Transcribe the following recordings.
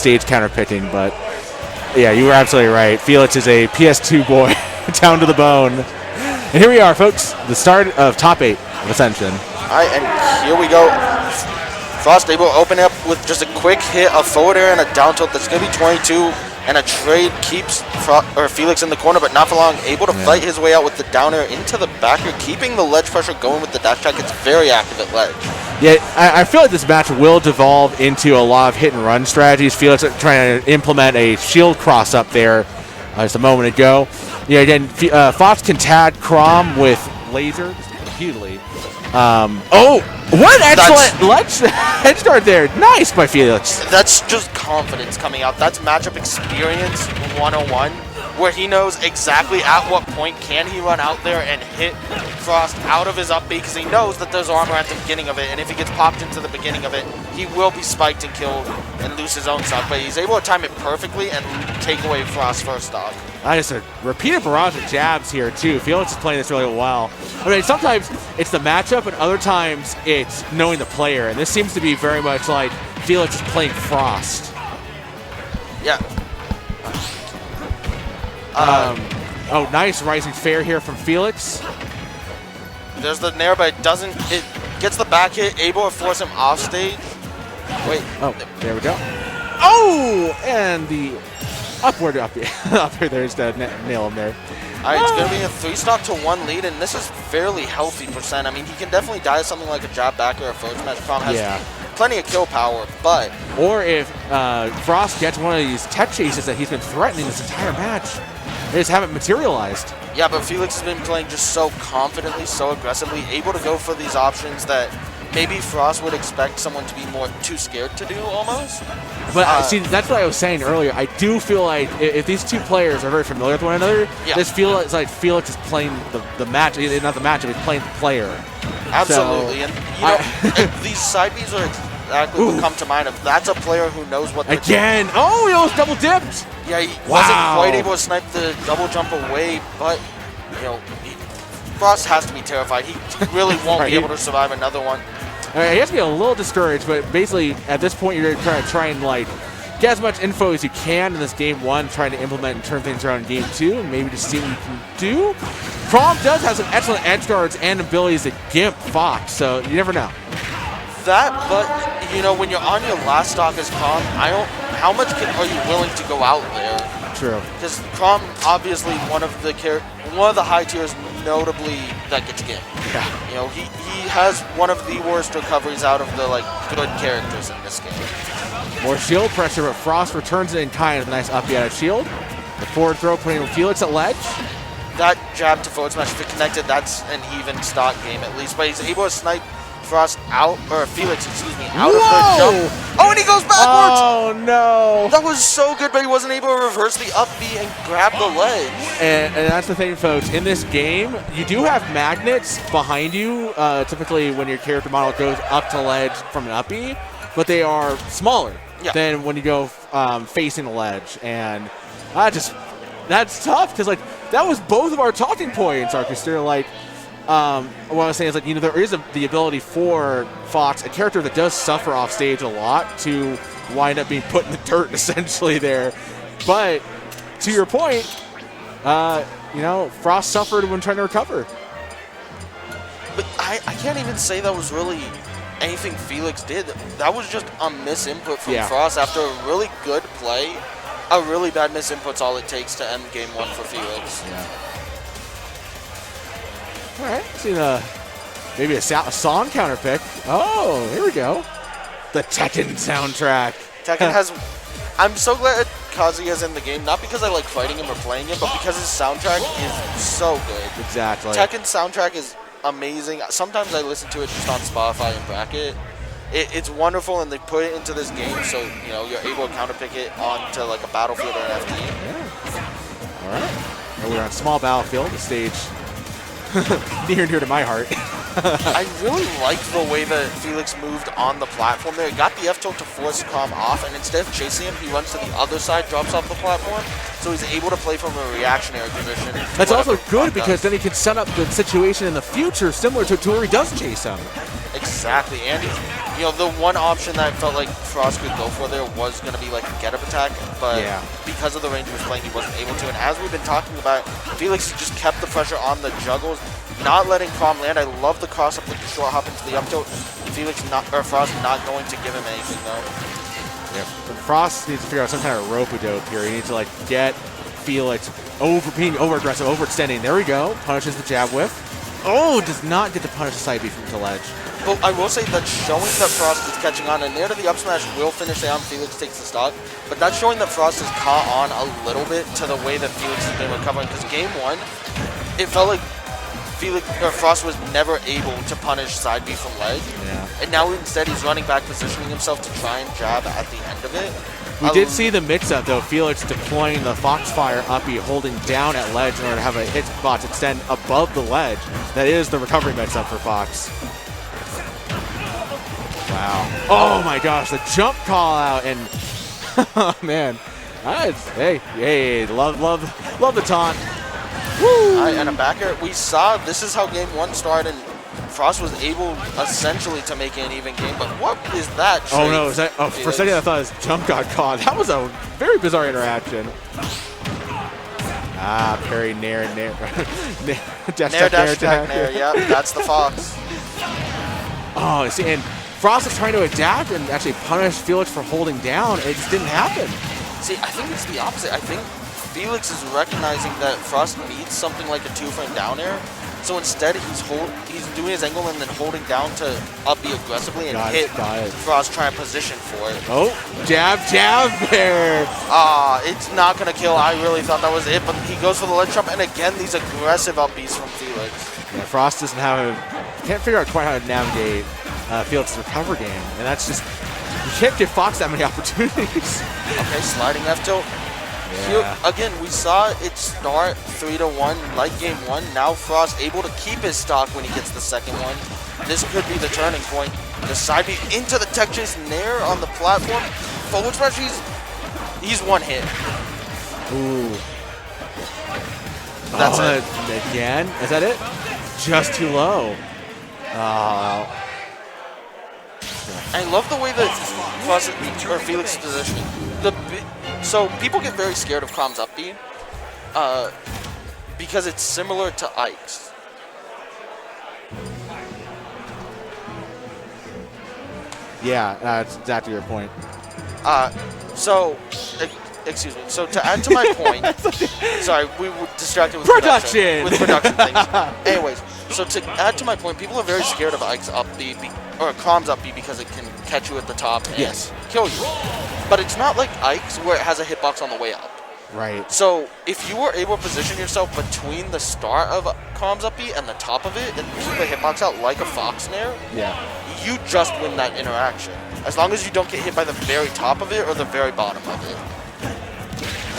stage counter picking, but yeah, you were absolutely right. Felix is a PS2 boy down to the bone. And here we are, folks, the start of top 8 of Ascension. All right, and here we go. Frost able to open up with just a quick hit, a forward air, and a down tilt. That's going to be 22, and a trade keeps Felix in the corner, but not for long. Able to fight his way out with the down air into the back air, keeping the ledge pressure going with the dash attack. It's very active at ledge. Yeah, I feel like this match will devolve into a lot of hit-and-run strategies. Felix trying to implement a shield cross up there just a moment ago. Yeah, again, Fox can tag Crom with laser repeatedly. What excellent edge guard there. Nice by Felix. That's just confidence coming out. That's matchup experience 101, where he knows exactly at what point can he run out there and hit Frost out of his up B, because he knows that there's armor at the beginning of it, and if he gets popped into the beginning of it, he will be spiked and killed and lose his own stock. But he's able to time it perfectly and take away Frost's first stock. Just a repeated barrage of jabs here, too. Felix is playing this really well. I mean, sometimes it's the matchup, and other times it's knowing the player. And this seems to be very much like Felix is playing Frost. Yeah. Nice rising fair here from Felix. There's the nair, but it gets the back hit, able to force him off stage. Wait. Oh, there we go. Oh, and the upward up here. There's the nail him there. All right, it's going to be a 3-stock to 1 lead, and this is fairly healthy percent. I mean, he can definitely die something like a jab back or a forward smash. Crom has plenty of kill power, but... Or if Frost gets one of these tech chases that he's been threatening this entire match, they just haven't materialized. Yeah, but Felix has been playing just so confidently, so aggressively, able to go for these options that maybe Frost would expect someone to be too scared to do, almost. But see, that's what I was saying earlier. I do feel like if these two players are very familiar with one another, this feels like Felix is playing the match, not the matchup, he's playing the player. Absolutely, and you know, these side Bs are exactly what come to mind. If that's a player who knows what they're doing. Oh, he almost double dipped. Yeah, he wasn't quite able to snipe the double jump away, but you know, Frost has to be terrified. He really won't be able to survive another one. He has to be a little discouraged, but basically at this point you're going to try and like get as much info as you can in this game 1, trying to implement and turn things around in game 2, and maybe just see what you can do. Crom does have some excellent edge guards and abilities to gimp Fox, so you never know. That, but you know, when you're on your last stock as Crom, how much are you willing to go out there? True. Because Crom, obviously one of the high tiers, notably that gets gimped. Yeah. You know, he has one of the worst recoveries out of the good characters in this game. More shield pressure, but Frost returns it in kind with a nice up out of shield. The forward throw putting Felix at ledge. That jab to forward smash, if it connected, that's an even stock game at least. But he's able to snipe Frost out, or Felix, excuse me, out of the jump. Oh, and he goes backwards! Oh, no. That was so good, but he wasn't able to reverse the up B and grab the ledge. And that's the thing, folks. In this game, you do have magnets behind you, typically when your character model goes up to ledge from an up B, but they are smaller than when you go facing the ledge. And that's tough, because that was both of our talking points, Arcus. They're like, what I was saying is there is the ability for Fox, a character that does suffer off stage a lot, to wind up being put in the dirt essentially there. But to your point, Frost suffered when trying to recover. But I can't even say that was really anything Felix did. That was just a misinput from Frost after a really good play. A really bad misinput's all it takes to end game 1 for Felix. Yeah. All right, see maybe a song counter pick. Oh, here we go. The Tekken soundtrack. Tekken has... I'm so glad Kazuya's in the game, not because I like fighting him or playing him, but because his soundtrack is so good. Exactly. Tekken's soundtrack is amazing. Sometimes I listen to it just on Spotify and bracket. It's wonderful, and they put it into this game, so you're able to counterpick it onto a Battlefield or an FD. Yeah. All right. Well, we're on small Battlefield, the stage near and dear to my heart. I really like the way that Felix moved on the platform there. He got the F tilt to force Crom off, and instead of chasing him, he runs to the other side, drops off the platform, so he's able to play from a reactionary position. That's also good because then he can set up the situation in the future similar to where he does chase him. Exactly, and You know, the one option that I felt like Frost could go for there was going to be like a get-up attack, but because of the range he was playing, he wasn't able to. And as we've been talking about, Felix just kept the pressure on the juggles, not letting Crom land. I love the cross-up with the short hop into the up tilt. Frost not going to give him anything, though. Yeah, Frost needs to figure out some kind of rope-a-dope here. He needs to, like, get Felix being over-aggressive, overextending. There we go. Punishes the jab whiff. Oh, does not get to punish the side B from the ledge. But I will say that showing that Frost is catching on, and near to the up smash will finish down. Felix takes the stock, but that's showing that Frost has caught on a little bit to the way that Felix has been recovering. Because game one, it felt like Frost was never able to punish side B from ledge, and now instead he's running back, positioning himself to try and jab at the end of it. We did see the mix-up, though. Felix deploying the Foxfire uppy, holding down at ledge in order to have a hitbox extend above the ledge. That is the recovery mix-up for Fox. Wow. Oh, my gosh. The jump call out. And, oh, man. Hey, love the taunt. Woo! And a backer. We saw this is how game one started. And Frost was able essentially to make it an even game, but what is that? Oh no, is that? Oh, for a second I thought his jump got caught. That was a very bizarre interaction. Ah, parry, nair, dash attack, nair. Yep, that's the Fox. Oh, see, and Frost is trying to adapt and actually punish Felix for holding down. It just didn't happen. See, I think it's the opposite. I think Felix is recognizing that Frost needs something like a two-frame down air. So instead, he's doing his angle and then holding down to up B aggressively and hit Frost trying to position for it. Oh, jab there. It's not going to kill. I really thought that was it, but he goes for the ledge jump, and again, these aggressive up Bs from Felix. Yeah, Frost doesn't can't figure out quite how to navigate Felix's recover game, and that's just, you can't give Fox that many opportunities. Okay, sliding F tilt. Yeah. Here, again, we saw it start 3-1 like game one. Now Frost able to keep his stock when he gets the second one. This could be the turning point. The side B into the tech chase nair on the platform. Forward smash, he's one hit. Ooh. That's it. Again? Is that it? Just too low. I love the way that Frost or Felix is positioning. So people get very scared of Crom's up B because it's similar to Ike's. Yeah, that's exactly your point. Excuse me. So to add to my point, sorry, we were distracted with production things. Anyways, so to add to my point, people are very scared of Ike's up B or Crom's up B because it can catch you at the top and kill you. But it's not like Ike's where it has a hitbox on the way up. Right. So if you were able to position yourself between the start of Crom's up B and the top of it and keep the hitbox out like a Fox nair, you just win that interaction. As long as you don't get hit by the very top of it or the very bottom of it.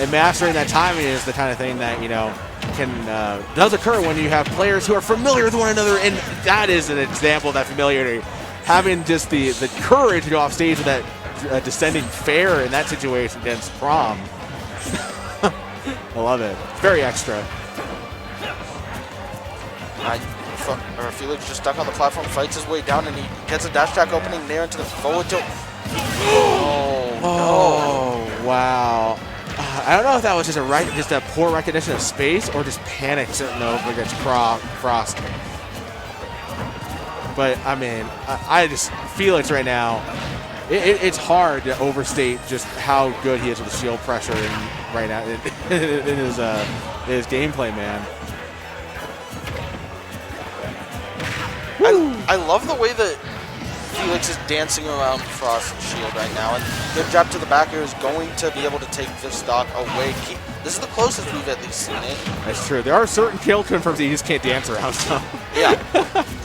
And mastering that timing is the kind of thing that, does occur when you have players who are familiar with one another, and that is an example of that familiarity. Having just the courage to go off stage with that descending fair in that situation against Crom. I love it. Very extra. Felix just stuck on the platform, fights his way down, and he gets a dash attack opening there into the forward tilt. Oh, wow. I don't know if that was just a poor recognition of space or just panic sitting over against Frost. But, I mean, Felix right now, it's hard to overstate just how good he is with the shield pressure right now in his gameplay, man. I love the way that Felix is dancing around Frost's shield right now, and the jab to the backer is going to be able to take the stock away. This is the closest we've at least seen it. That's true. There are certain kill confirms that you just can't dance around some. Yeah.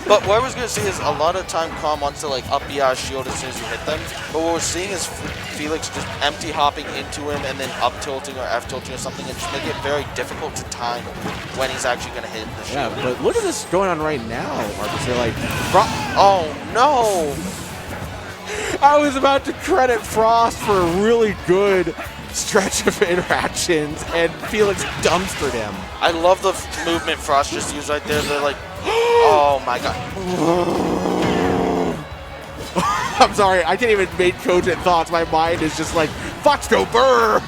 But what I was going to say is a lot of time Crom wants to like up B out shield as soon as you hit them. But what we're seeing is Felix just empty hopping into him and then up tilting or F tilting or something, and just make it very difficult to time when he's actually going to hit the shield. Yeah, but look at this going on right now, Marcus. They're like, oh no! I was about to credit Frost for a really good stretch of interactions, and Felix dumpstered him. I love the movement Frost just used right there. They're like, oh my god. I'm sorry, I can't even make cogent thoughts. My mind is just like, FrostKqt burr!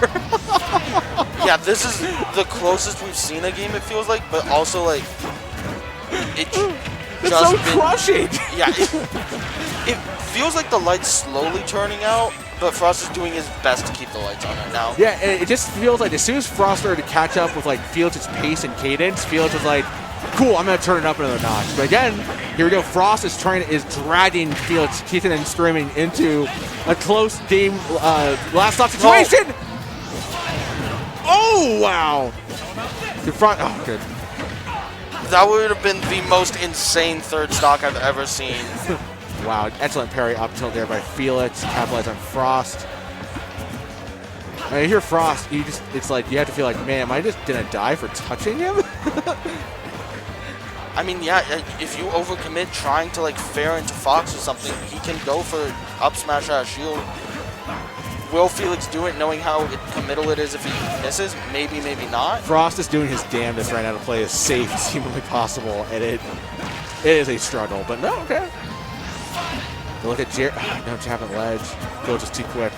Yeah, this is the closest we've seen a game, it feels like, but also, like, it's so crushing! Yeah, it feels like the light's slowly turning out, but Frost is doing his best to keep the lights on right now. Yeah, and it just feels like as soon as Frost started to catch up with, like, Felix's pace and cadence, Felix was like, cool, I'm going to turn it up another notch. But again, here we go. Frost is dragging Felix, kicking and screaming into a close game, last stop situation. Oh, wow. The front, oh, good. That would have been the most insane third stock I've ever seen. Wow, excellent parry up tilt there by Felix, capitalize on Frost. I mean, you hear Frost, it's like, you have to feel like, man, am I just going to die for touching him? I mean, yeah, if you overcommit trying to, like, fair into Fox or something, he can go for up smash out of shield. Will Felix do it knowing how committal it is if he misses? Maybe, maybe not. Frost is doing his damnedest right now to play as safe as humanly possible, and it is a struggle, but no, okay. Look at Jared. No jab at ledge. Go just too quick.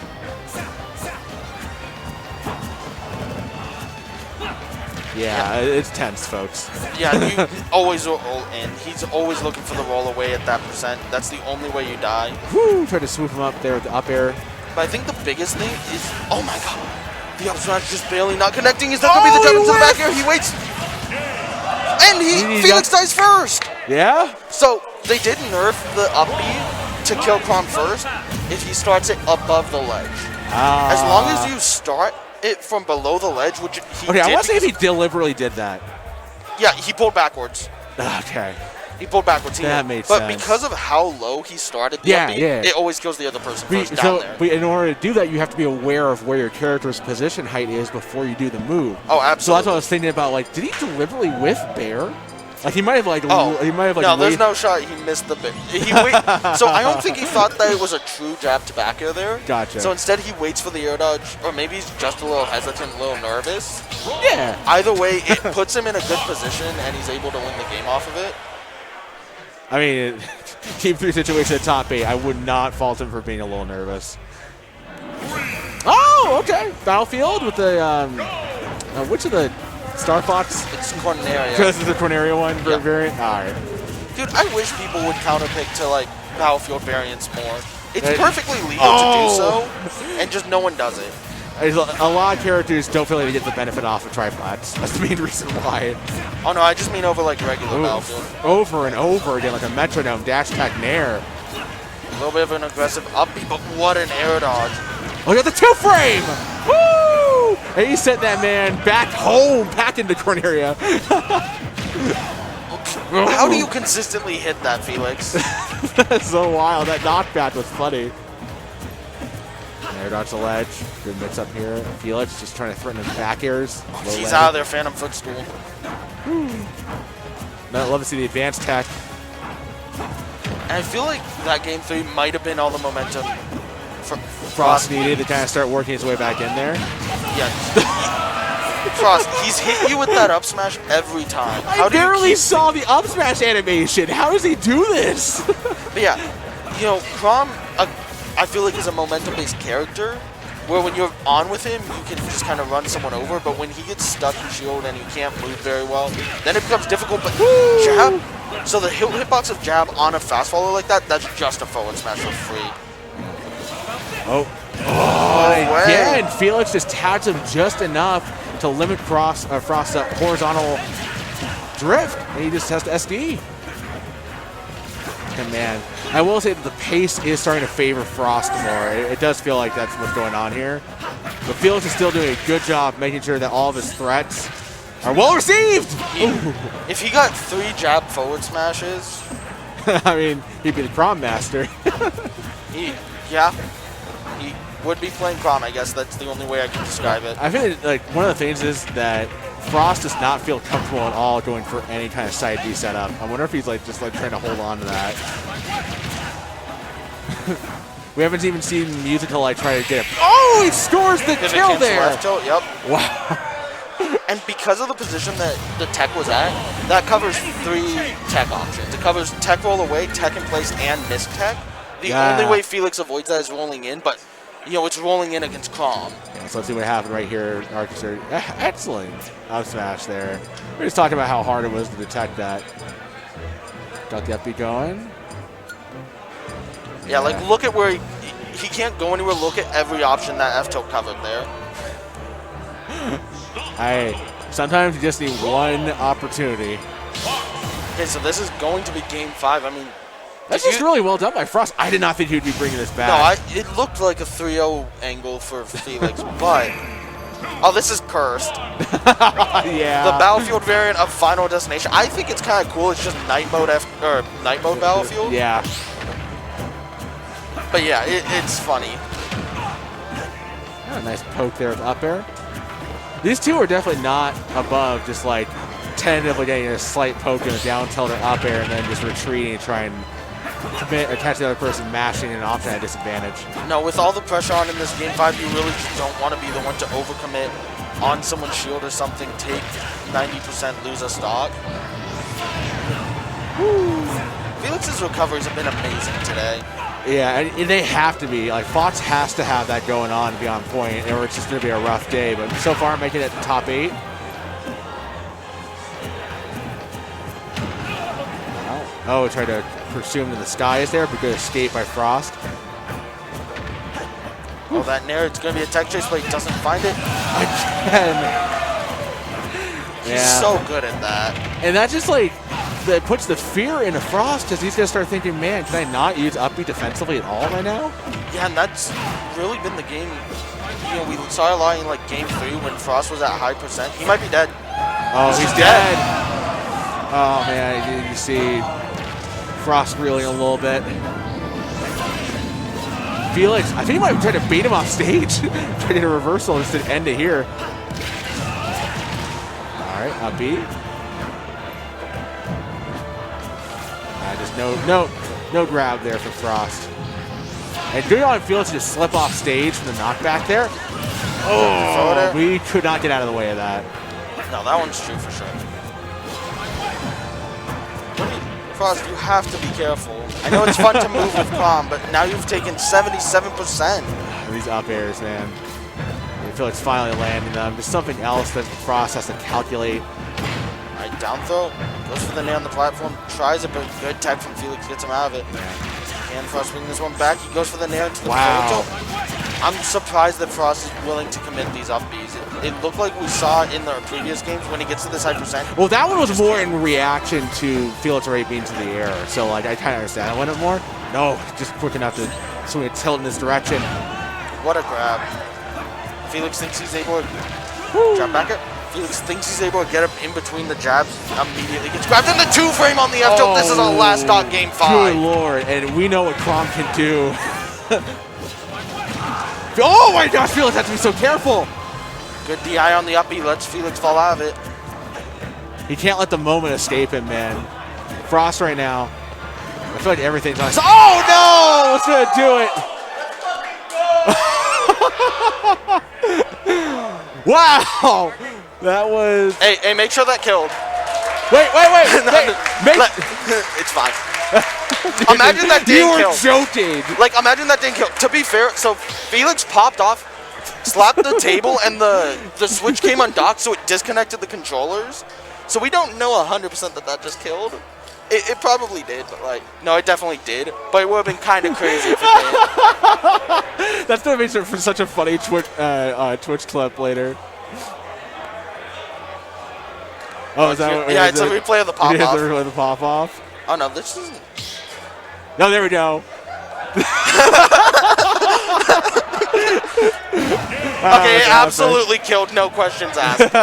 Yeah, it's tense, folks. Yeah, you always roll in. He's always looking for the roll away at that percent. That's the only way you die. Woo! Try to swoop him up there with the up air. But I think the biggest thing is, oh my god, the up smash just barely not connecting. Is that going to be the jump into the back air? He waits. And Felix dies first. Yeah? So they did nerf the up B to kill Crom first if he starts it above the ledge. As long as you start it from below the ledge, which he did. Okay, I want to say if he deliberately did that. Yeah, he pulled backwards. Okay. He pulled backwards. That made sense. But because of how low he started the up B, it always kills the other person first down there. But in order to do that, you have to be aware of where your character's position height is before you do the move. Oh, absolutely. So that's what I was thinking about. Like, did he deliberately whiff Bear? Like he might have like. No, there's no shot. He missed the bit. So I don't think he thought that it was a true jab to back air there. Gotcha. So instead he waits for the air dodge, or maybe he's just a little hesitant, a little nervous. Yeah. Either way, it puts him in a good position, and he's able to win the game off of it. I mean, Team 3 situation at top 8, I would not fault him for being a little nervous. Oh, okay. Battlefield with the, which of the Star Fox? It's Corneria. Because it's the Corneria one variant? All right. Dude, I wish people would counterpick to, like, Battlefield variants more. It's perfectly legal to do so, and just no one does it. A lot of characters don't feel like they get the benefit off of triplats. That's the main reason why. Oh no, I just mean over like regular Battlefield. Over and over again, like a metronome, dash, attack, nair. A little bit of an aggressive up B, but what an air dodge. Look at the 2-frame! Woo! And he sent that man back home, back into Corneria. How do you consistently hit that, Felix? That's so wild. That knockback was funny. Air dodge the ledge. Good mix up here. Felix just trying to threaten his back airs. He's out of there, Phantom Footstool. I'd love to see the advanced tech. And I feel like that game 3 might have been all the momentum Frost needed to kind of start working his way back in there. Yeah. Frost, he's hit you with that up smash every time. I barely saw the up smash animation. How does he do this? But yeah, you know, Crom, I feel like is a momentum-based character, where when you're on with him, you can just kind of run someone over, but when he gets stuck in shield and you can't move very well, then it becomes difficult, but jab, so the hitbox of jab on a fast follow like that, that's just a forward smash for free. Again, Felix just tags him just enough to limit Frost's horizontal drift, and he just has to SD. And man, I will say that the pace is starting to favor Frost more. It does feel like that's what's going on here. But Felix is still doing a good job making sure that all of his threats are well received. If he got 3 jab forward smashes, I mean, he'd be the Crom master. he would be playing Crom, I guess. That's the only way I can describe it. I feel like one of the things is that Frost does not feel comfortable at all going for any kind of side B setup. I wonder if he's like just like trying to hold on to that. We haven't even seen Musical like try to get it. Oh, he scores the kill there. Left tilt, yep. Wow. And because of the position that the tech was at, that covers 3 tech options. It covers tech roll away, tech in place, and missed tech. The only way Felix avoids that is rolling in, but, you know, it's rolling in against Crom. Yeah, so let's see what happened right here. Archer, excellent up smash there. We were just talking about how hard it was to detect that. Got the up B going. Yeah, like, look at where he can't go anywhere. Look at every option that F-tilt covered there. Sometimes you just need one opportunity. Okay, so this is going to be game 5. I mean, that's just really well done by Frost. I did not think he would be bringing this back. No, it looked like a 3-0 angle for Felix, but oh, this is cursed. Yeah. The Battlefield variant of Final Destination. I think it's kind of cool. It's just night mode Battlefield. Yeah. But yeah, it's funny. Oh, nice poke there with up air. These two are definitely not above just like tentatively getting a slight poke and a down tilt or up air and then just retreating and trying to commit or catch the other person mashing an option at a disadvantage. No, with all the pressure on in this game 5, you really just don't want to be the one to overcommit on someone's shield or something, take 90%, lose a stock. Woo. Felix's recoveries have been amazing today. Yeah, and they have to be. Like, Fox has to have that going on to be on point, or it's just going to be a rough day. But so far, making it the top 8. Oh, tried to pursue him to the skies there, but good escape by Frost. Oh, that Nair, it's going to be a tech chase, but he doesn't find it. Again. He's so good at that. And that just, like, that puts the fear into Frost because he's going to start thinking, man, can I not use up B defensively at all right now? Yeah, and that's really been the game. You know, we saw a lot in, like, game 3 when Frost was at high %. He might be dead. Oh, he's dead. Oh, man, you see Frost reeling a little bit. Felix, I think he might have tried to bait him off stage. Tried to get a reversal just to end it here. All right, up B. Just no grab there for Frost. And good on Felix to just slip off stage from the knockback there. Oh, we could not get out of the way of that. No, that one's true for sure. Frost, you have to be careful. I know it's fun to move with Crom, but now you've taken 77%. These up airs, man. I feel like it's finally landing them. There's something else that Frost has to calculate. All right, down throw. Goes for the nair on the platform. Tries it, but good tech from Felix gets him out of it. And Frost bringing this one back. He goes for the nair into the photo. I'm surprised that Frost is willing to commit these up Bs. It looked like we saw in the previous games when he gets to this high %. Well, that one was more in reaction to Felix already being to the air. So, like, I kind of understand. I wanted more. No, just quick enough to swing a tilt in this direction. What a grab. Felix thinks he's able to drop back it. Felix thinks he's able to get up in between the jabs. Immediately gets grabbed in the 2-frame on the F tilt. This is our last stock game 5. Good lord, and we know what Crom can do. Oh my gosh, Felix has to be so careful. Good DI on the up B, lets Felix fall out of it. He can't let the moment escape him, man. Frost right now. I feel like everything's on. Oh no! What's gonna do it? Wow! That was. Hey, make sure that killed. Wait. It's fine. Imagine that didn't kill. You were joking. Like, imagine that didn't kill. To be fair, so Felix popped off, slapped the table, and the switch came undocked, so it disconnected the controllers. So we don't know 100% that just killed. It probably did, but, like, no, it definitely did. But it would have been kind of crazy if it did. That's going to be for such a funny Twitch clip later. Oh, is that what, yeah, it's a replay of the pop-off. It is a replay of the pop-off? Oh, no, this isn't. No, there we go. Okay, it absolutely killed, no questions asked.